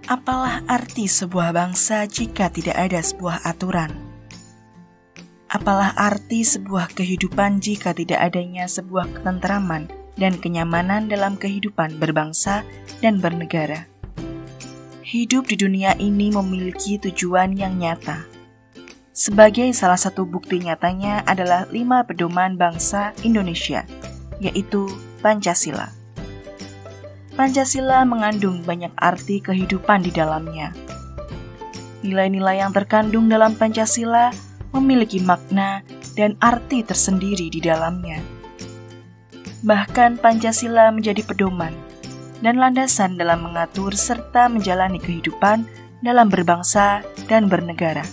Apalah arti sebuah bangsa jika tidak ada sebuah aturan? Apalah arti sebuah kehidupan jika tidak adanya sebuah ketentraman dan kenyamanan dalam kehidupan berbangsa dan bernegara? Hidup di dunia ini memiliki tujuan yang nyata. Sebagai salah satu bukti nyatanya adalah 5 pedoman bangsa Indonesia, yaitu Pancasila. Pancasila mengandung banyak arti kehidupan di dalamnya. Nilai-nilai yang terkandung dalam Pancasila memiliki makna dan arti tersendiri di dalamnya. Bahkan Pancasila menjadi pedoman dan landasan dalam mengatur serta menjalani kehidupan dalam berbangsa dan bernegara.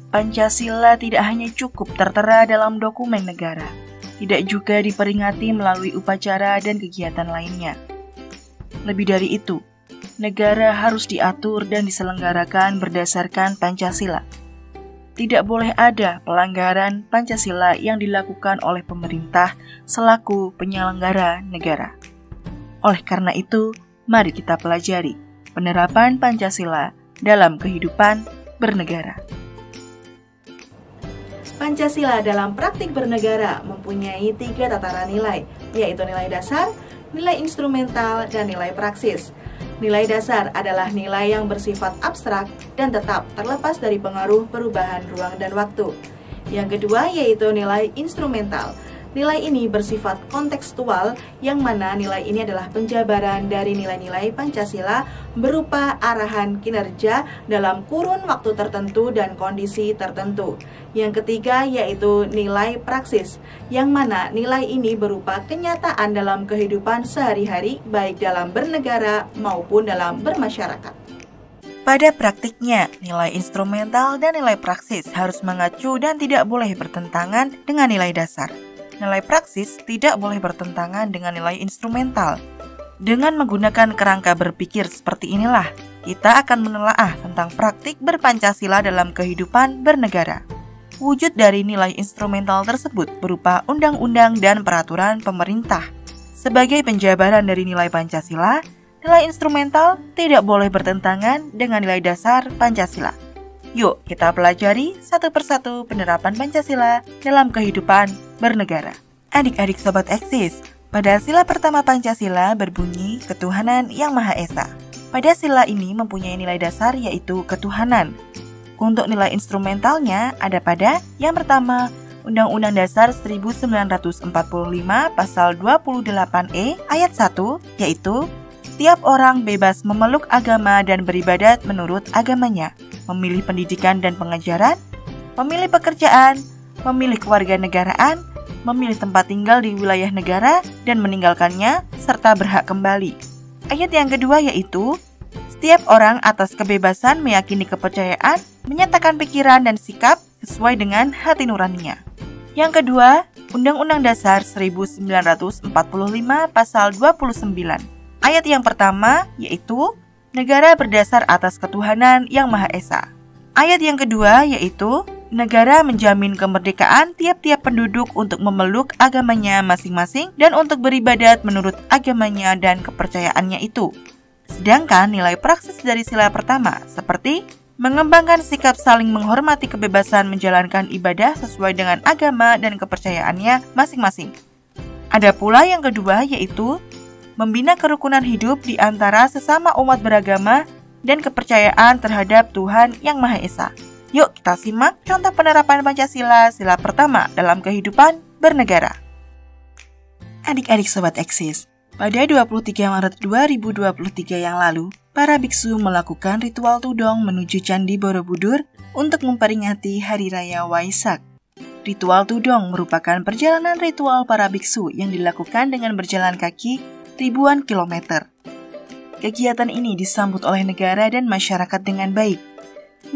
Pancasila tidak hanya cukup tertera dalam dokumen negara, tidak juga diperingati melalui upacara dan kegiatan lainnya. Lebih dari itu, negara harus diatur dan diselenggarakan berdasarkan Pancasila. Tidak boleh ada pelanggaran Pancasila yang dilakukan oleh pemerintah selaku penyelenggara negara. Oleh karena itu, mari kita pelajari penerapan Pancasila dalam kehidupan bernegara. Pancasila dalam praktik bernegara mempunyai 3 tataran nilai, yaitu nilai dasar, nilai instrumental, dan nilai praksis. Nilai dasar adalah nilai yang bersifat abstrak dan tetap terlepas dari pengaruh perubahan ruang dan waktu. Yang kedua yaitu nilai instrumental. Nilai ini bersifat kontekstual, yang mana nilai ini adalah penjabaran dari nilai-nilai Pancasila berupa arahan kinerja dalam kurun waktu tertentu dan kondisi tertentu. Yang ketiga yaitu nilai praksis, yang mana nilai ini berupa kenyataan dalam kehidupan sehari-hari baik dalam bernegara maupun dalam bermasyarakat. Pada praktiknya, nilai instrumental dan nilai praksis harus mengacu dan tidak boleh bertentangan dengan nilai dasar. Nilai praksis tidak boleh bertentangan dengan nilai instrumental. Dengan menggunakan kerangka berpikir seperti inilah, kita akan menelaah tentang praktik berpancasila dalam kehidupan bernegara. Wujud dari nilai instrumental tersebut berupa undang-undang dan peraturan pemerintah. Sebagai penjabaran dari nilai Pancasila, nilai instrumental tidak boleh bertentangan dengan nilai dasar Pancasila. Yuk kita pelajari satu persatu penerapan Pancasila dalam kehidupan bernegara. Adik-adik Sobat Eksis, pada sila pertama Pancasila berbunyi ketuhanan yang Maha Esa. Pada sila ini mempunyai nilai dasar yaitu ketuhanan. Untuk nilai instrumentalnya ada pada yang pertama, Undang-Undang Dasar 1945 Pasal 28E Ayat 1 yaitu setiap orang bebas memeluk agama dan beribadat menurut agamanya, memilih pendidikan dan pengajaran, memilih pekerjaan, memilih kewarganegaraan, memilih tempat tinggal di wilayah negara dan meninggalkannya, serta berhak kembali. Ayat yang kedua yaitu setiap orang atas kebebasan meyakini kepercayaan, menyatakan pikiran dan sikap sesuai dengan hati nuraninya. Yang kedua, Undang-Undang Dasar 1945 Pasal 29. Ayat yang pertama yaitu negara berdasar atas ketuhanan yang Maha Esa. Ayat yang kedua yaitu negara menjamin kemerdekaan tiap-tiap penduduk untuk memeluk agamanya masing-masing dan untuk beribadat menurut agamanya dan kepercayaannya itu. Sedangkan nilai praksis dari sila pertama seperti mengembangkan sikap saling menghormati kebebasan menjalankan ibadah sesuai dengan agama dan kepercayaannya masing-masing. Ada pula yang kedua yaitu membina kerukunan hidup di antara sesama umat beragama dan kepercayaan terhadap Tuhan Yang Maha Esa. Yuk kita simak contoh penerapan Pancasila sila pertama dalam kehidupan bernegara. Adik-adik Sobat Eksis, pada 23 Maret 2023 yang lalu, para biksu melakukan ritual tudong menuju Candi Borobudur untuk memperingati Hari Raya Waisak. Ritual tudong merupakan perjalanan ritual para biksu yang dilakukan dengan berjalan kaki ribuan kilometer. Kegiatan ini disambut oleh negara dan masyarakat dengan baik.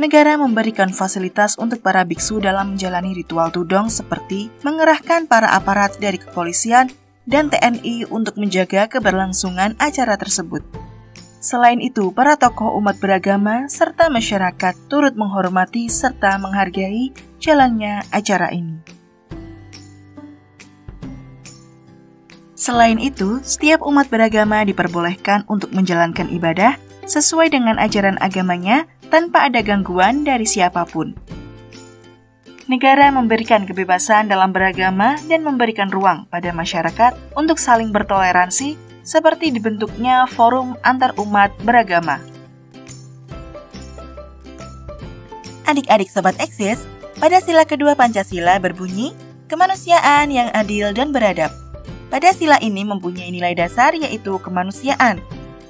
Negara memberikan fasilitas untuk para biksu dalam menjalani ritual tudong seperti mengerahkan para aparat dari kepolisian dan TNI untuk menjaga keberlangsungan acara tersebut. Selain itu, para tokoh umat beragama serta masyarakat turut menghormati serta menghargai jalannya acara ini. Selain itu, setiap umat beragama diperbolehkan untuk menjalankan ibadah sesuai dengan ajaran agamanya tanpa ada gangguan dari siapapun. Negara memberikan kebebasan dalam beragama dan memberikan ruang pada masyarakat untuk saling bertoleransi seperti dibentuknya forum antar umat beragama. Adik-adik Sobat Eksis, pada sila kedua Pancasila berbunyi, kemanusiaan yang adil dan beradab. Pada sila ini mempunyai nilai dasar yaitu kemanusiaan.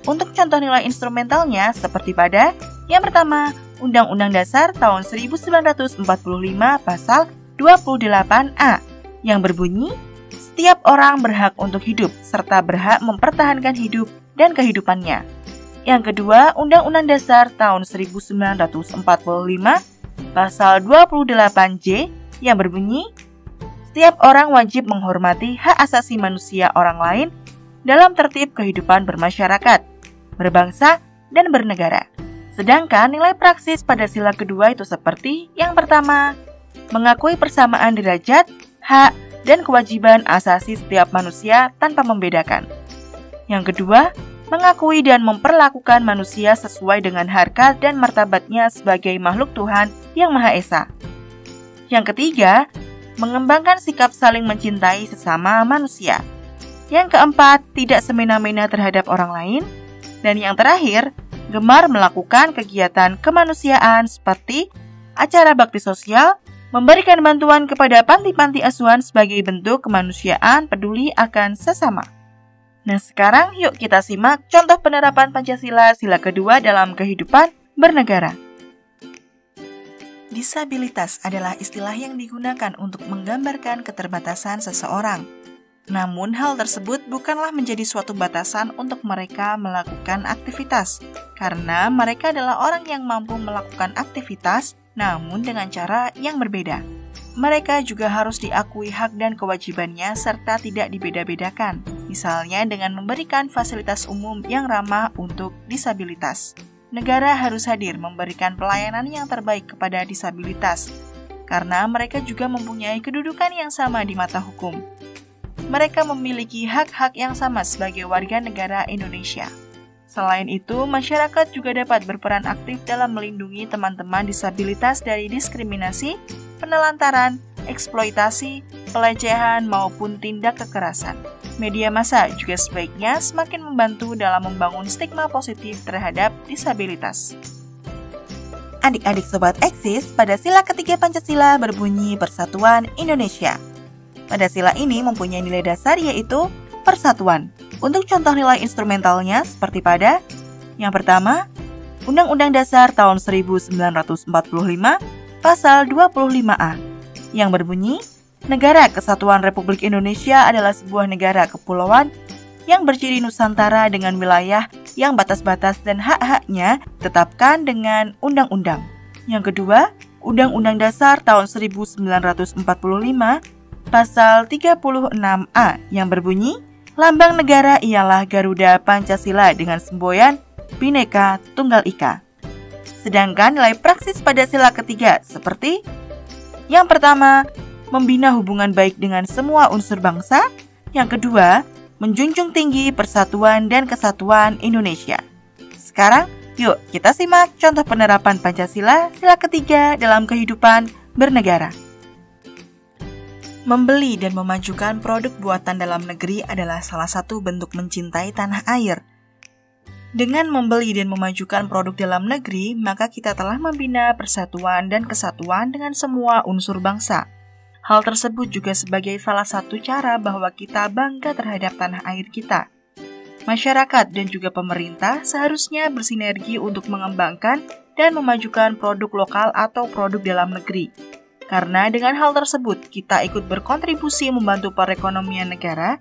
Untuk contoh nilai instrumentalnya seperti pada yang pertama, Undang-Undang Dasar tahun 1945 pasal 28A yang berbunyi, setiap orang berhak untuk hidup serta berhak mempertahankan hidup dan kehidupannya. Yang kedua, Undang-Undang Dasar tahun 1945 pasal 28J yang berbunyi, setiap orang wajib menghormati hak asasi manusia orang lain dalam tertib kehidupan bermasyarakat, berbangsa, dan bernegara. Sedangkan nilai praksis pada sila kedua itu seperti yang pertama, mengakui persamaan derajat, hak, dan kewajiban asasi setiap manusia tanpa membedakan. Yang kedua, mengakui dan memperlakukan manusia sesuai dengan harkat dan martabatnya sebagai makhluk Tuhan yang Maha Esa. Yang ketiga, mengembangkan sikap saling mencintai sesama manusia. Yang keempat, tidak semena-mena terhadap orang lain. Dan yang terakhir, gemar melakukan kegiatan kemanusiaan seperti acara bakti sosial, memberikan bantuan kepada panti-panti asuhan sebagai bentuk kemanusiaan peduli akan sesama. Nah sekarang yuk kita simak contoh penerapan Pancasila sila kedua dalam kehidupan bernegara. Disabilitas adalah istilah yang digunakan untuk menggambarkan keterbatasan seseorang. Namun hal tersebut bukanlah menjadi suatu batasan untuk mereka melakukan aktivitas, karena mereka adalah orang yang mampu melakukan aktivitas, namun dengan cara yang berbeda. Mereka juga harus diakui hak dan kewajibannya serta tidak dibeda-bedakan, misalnya dengan memberikan fasilitas umum yang ramah untuk disabilitas. Negara harus hadir memberikan pelayanan yang terbaik kepada disabilitas, karena mereka juga mempunyai kedudukan yang sama di mata hukum. Mereka memiliki hak-hak yang sama sebagai warga negara Indonesia. Selain itu, masyarakat juga dapat berperan aktif dalam melindungi teman-teman disabilitas dari diskriminasi, penelantaran, eksploitasi, pelecehan, maupun tindak kekerasan. Media massa juga sebaiknya semakin membantu dalam membangun stigma positif terhadap disabilitas. Adik-adik Sobat Eksis, pada sila ketiga Pancasila berbunyi Persatuan Indonesia. Pada sila ini mempunyai nilai dasar yaitu persatuan. Untuk contoh nilai instrumentalnya seperti pada yang pertama, Undang-Undang Dasar tahun 1945 pasal 25A yang berbunyi, Negara Kesatuan Republik Indonesia adalah sebuah negara kepulauan yang berciri Nusantara dengan wilayah yang batas-batas dan hak-haknya ditetapkan dengan undang-undang. Yang kedua, Undang-Undang Dasar tahun 1945 pasal 36A yang berbunyi, lambang negara ialah Garuda Pancasila dengan semboyan Bhinneka Tunggal Ika. Sedangkan nilai praksis pada sila ketiga seperti yang pertama, membina hubungan baik dengan semua unsur bangsa. Yang kedua, menjunjung tinggi persatuan dan kesatuan Indonesia. Sekarang, yuk kita simak contoh penerapan Pancasila sila ketiga dalam kehidupan bernegara. Membeli dan memajukan produk buatan dalam negeri adalah salah satu bentuk mencintai tanah air. Dengan membeli dan memajukan produk dalam negeri, maka kita telah membina persatuan dan kesatuan dengan semua unsur bangsa. Hal tersebut juga sebagai salah satu cara bahwa kita bangga terhadap tanah air kita. Masyarakat dan juga pemerintah seharusnya bersinergi untuk mengembangkan dan memajukan produk lokal atau produk dalam negeri. Karena dengan hal tersebut, kita ikut berkontribusi membantu perekonomian negara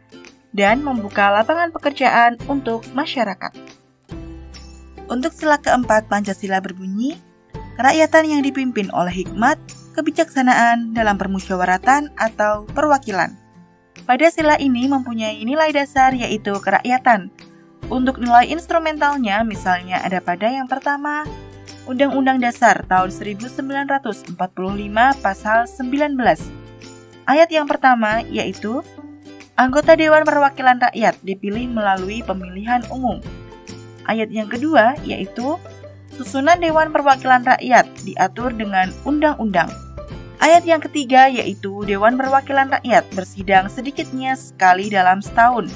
dan membuka lapangan pekerjaan untuk masyarakat. Untuk sila keempat Pancasila berbunyi, kerakyatan yang dipimpin oleh hikmat, kebijaksanaan dalam permusyawaratan atau perwakilan. Pada sila ini mempunyai nilai dasar yaitu kerakyatan. Untuk nilai instrumentalnya misalnya ada pada yang pertama, Undang-Undang Dasar tahun 1945 pasal 19. Ayat yang pertama yaitu Anggota Dewan Perwakilan Rakyat dipilih melalui pemilihan umum. Ayat yang kedua yaitu susunan Dewan Perwakilan Rakyat diatur dengan undang-undang. Ayat yang ketiga yaitu Dewan Perwakilan Rakyat bersidang sedikitnya sekali dalam setahun.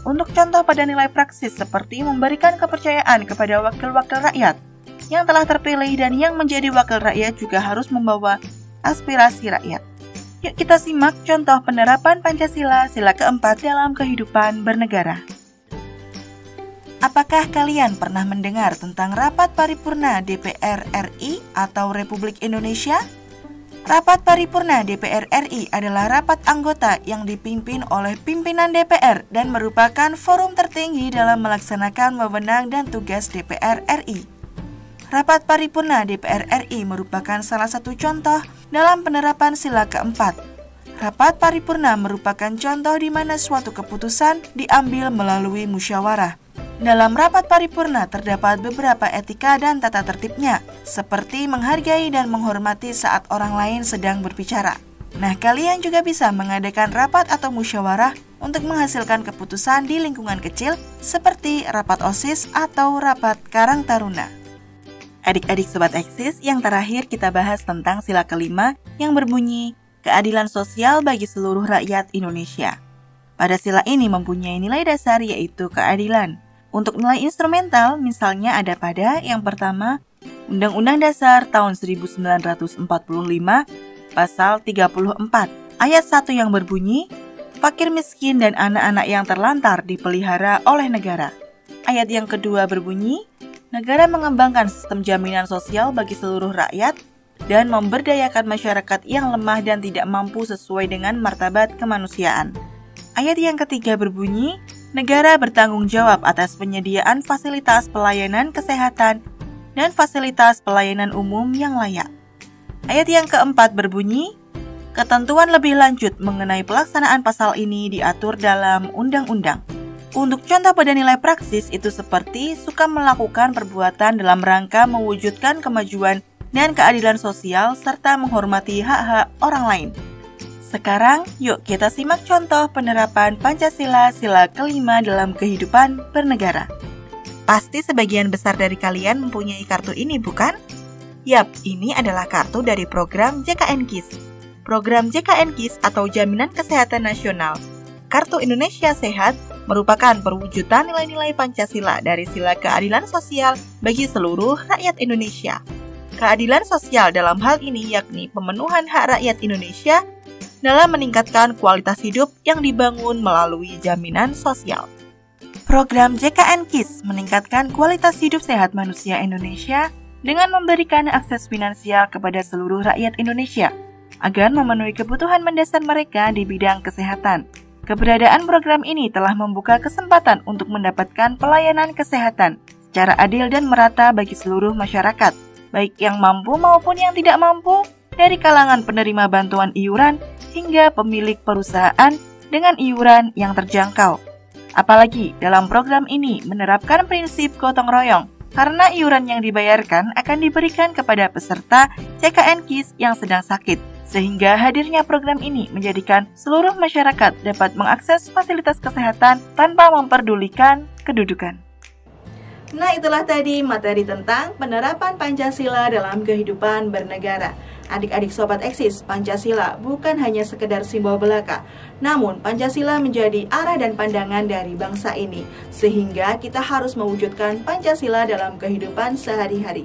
Untuk contoh pada nilai praksis seperti memberikan kepercayaan kepada wakil-wakil rakyat yang telah terpilih dan yang menjadi wakil rakyat juga harus membawa aspirasi rakyat. Yuk kita simak contoh penerapan Pancasila sila keempat dalam kehidupan bernegara. Apakah kalian pernah mendengar tentang Rapat Paripurna DPR RI atau Republik Indonesia? Rapat Paripurna DPR RI adalah rapat anggota yang dipimpin oleh pimpinan DPR dan merupakan forum tertinggi dalam melaksanakan wewenang dan tugas DPR RI. Rapat Paripurna DPR RI merupakan salah satu contoh dalam penerapan sila keempat. Rapat Paripurna merupakan contoh di mana suatu keputusan diambil melalui musyawarah. Dalam rapat paripurna terdapat beberapa etika dan tata tertibnya, seperti menghargai dan menghormati saat orang lain sedang berbicara. Nah, kalian juga bisa mengadakan rapat atau musyawarah untuk menghasilkan keputusan di lingkungan kecil, seperti rapat OSIS atau rapat Karang Taruna. Adik-adik Sobat Eksis, yang terakhir kita bahas tentang sila kelima yang berbunyi keadilan sosial bagi seluruh rakyat Indonesia. Pada sila ini mempunyai nilai dasar yaitu keadilan. Untuk nilai instrumental, misalnya ada pada yang pertama, Undang-Undang Dasar tahun 1945, pasal 34, ayat 1 yang berbunyi, fakir miskin dan anak-anak yang terlantar dipelihara oleh negara. Ayat yang kedua berbunyi, negara mengembangkan sistem jaminan sosial bagi seluruh rakyat dan memberdayakan masyarakat yang lemah dan tidak mampu sesuai dengan martabat kemanusiaan. Ayat yang ketiga berbunyi, negara bertanggung jawab atas penyediaan fasilitas pelayanan kesehatan dan fasilitas pelayanan umum yang layak. Ayat yang keempat berbunyi, ketentuan lebih lanjut mengenai pelaksanaan pasal ini diatur dalam undang-undang. Untuk contoh pada nilai praksis itu seperti suka melakukan perbuatan dalam rangka mewujudkan kemajuan dan keadilan sosial serta menghormati hak-hak orang lain. Sekarang, yuk kita simak contoh penerapan Pancasila sila kelima dalam kehidupan bernegara. Pasti sebagian besar dari kalian mempunyai kartu ini, bukan? Yap, ini adalah kartu dari program JKN KIS. Program JKN KIS atau Jaminan Kesehatan Nasional. Kartu Indonesia Sehat merupakan perwujudan nilai-nilai Pancasila dari sila keadilan sosial bagi seluruh rakyat Indonesia. Keadilan sosial dalam hal ini yakni pemenuhan hak rakyat Indonesia dalam meningkatkan kualitas hidup yang dibangun melalui jaminan sosial. Program JKN KIS meningkatkan kualitas hidup sehat manusia Indonesia dengan memberikan akses finansial kepada seluruh rakyat Indonesia agar memenuhi kebutuhan mendasar mereka di bidang kesehatan. Keberadaan program ini telah membuka kesempatan untuk mendapatkan pelayanan kesehatan secara adil dan merata bagi seluruh masyarakat, baik yang mampu maupun yang tidak mampu, dari kalangan penerima bantuan iuran hingga pemilik perusahaan dengan iuran yang terjangkau. Apalagi dalam program ini menerapkan prinsip gotong royong, karena iuran yang dibayarkan akan diberikan kepada peserta JKN KIS yang sedang sakit, sehingga hadirnya program ini menjadikan seluruh masyarakat dapat mengakses fasilitas kesehatan tanpa memperdulikan kedudukan. Nah, itulah tadi materi tentang penerapan Pancasila dalam kehidupan bernegara. Adik-adik Sobat Eksis, Pancasila bukan hanya sekedar simbol belaka, namun Pancasila menjadi arah dan pandangan dari bangsa ini, sehingga kita harus mewujudkan Pancasila dalam kehidupan sehari-hari.